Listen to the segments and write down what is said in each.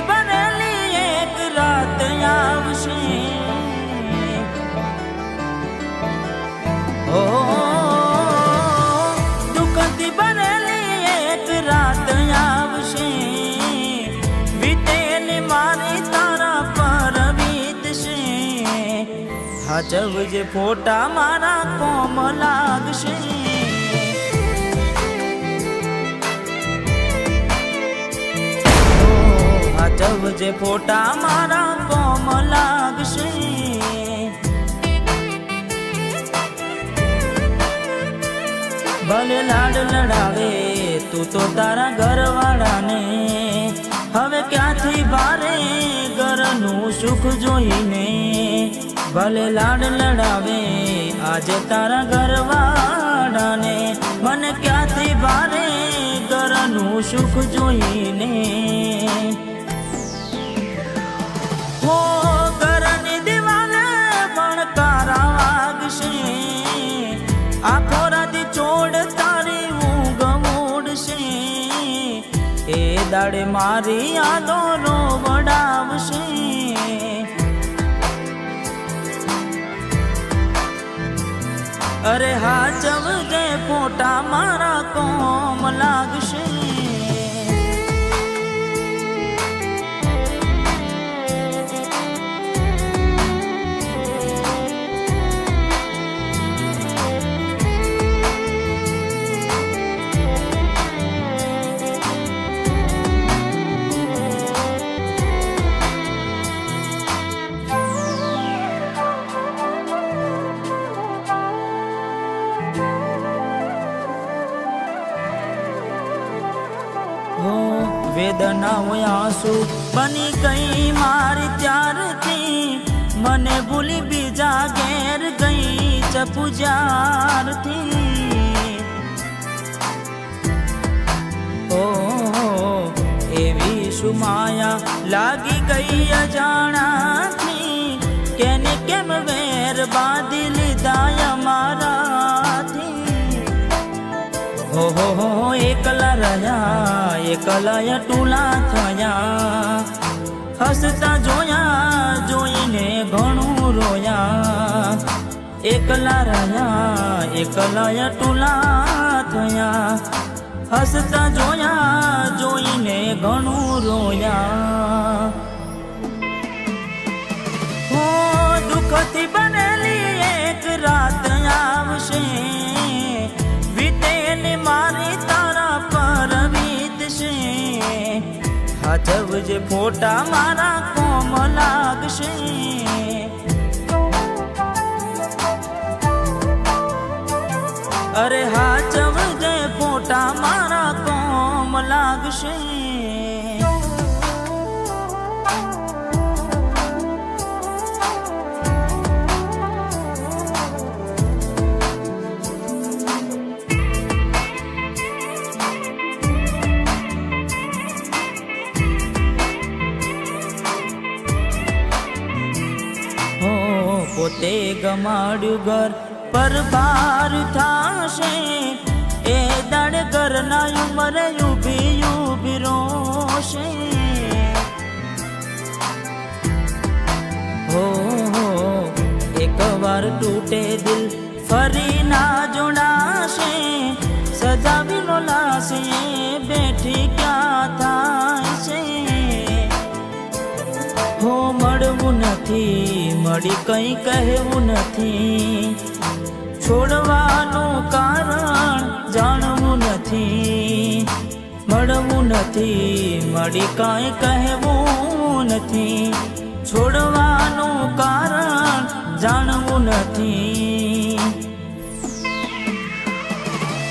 દુઃખથી ભરેલી એક રાત આવશે, ઓ દુઃખથી ભરેલી એક રાત આવશે, વીતેલી મારી તારા પર વીતશે, હાચવજે ફોટા મારા કોમ લાગશે, હાચવજે ફોટા મારા કોમ લાગશે, ભલે લાડ લડાવે તું તો તારા ઘરવાળાને, હવે ક્યાંથી ભારે ઘરનું સુખ જોઈને, ભલે લાડ લડાવે આજે તારા ઘરવાળાને, મને ક્યાંથી ભારે ઘરનું સુખ જોઈને, હો ઘરની દિવાલે પણ કારા વાગશે, આખો રાતી ચોડ તારી ઊંઘ મોડશે, એ દાડે મારી યાદો નો વડાવશે, અરે હાચવજે ફોટા મારા કોમ લાગશે, વેદનાઓ આંસુ બની ગઈ મારી ત્યારથી, મને ભૂલી બીજા ઘેર ગઈ ચપુજારથી, ઓ એવી શું માયા લાગી ગઈ અજાણાથી, કેને કેમ વેર બાંધી લીધા અમારાથી, હો એકલા રહ્યા એકલા ટૂલા થયા, હસતા જોયા જોઈને ઘણું રોયા, એકલા રહ્યા એકલા ટૂલા થયા, હસતા જોયા જોઈને ઘણું રોયા, હો દુઃખથી બનેલી એક રાત આવશે, વીતેલી મારી તારા પર વીતશે, હાચવજે ફોટા મારા કોમ લાગશે, અરે હાચવજે ફોટા મારા કોમ લાગશે, પોતે ગમાડ્યું ઘર પર ભાર થાશે, એ દાડ ઘરના ઉંમરે ઊભી ઊભી રોશે, હો એકવાર તૂટે દિલ ફરી ના જોડાશે, સજાવીનો લાશ એ બેઠી ક્યાં થાય છે, હો મળવું નથી મળી કંઈ કહેવું નથી, છોડવાનું કારણ જાણવું નથી, મળવું નથી મળી કાંઈ કહેવું નથી, છોડવાનું કારણ જાણવું નથી,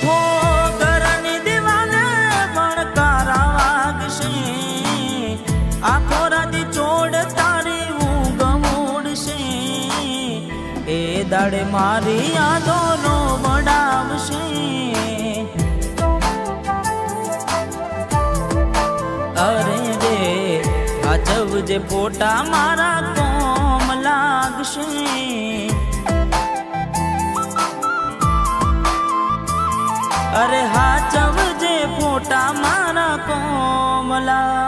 હો ઘરની દિવાલે પણ કારા વાગશે, આખો રાતી ચોડ તારી ઊંઘ મોડશે, એ દાડે મારી યાદો નો વડાવશે, અરે રે હાચવજે ફોટા મારા કોમ લાગશે, અરે હાચવજે ફોટા મારા કોમ લાગશે.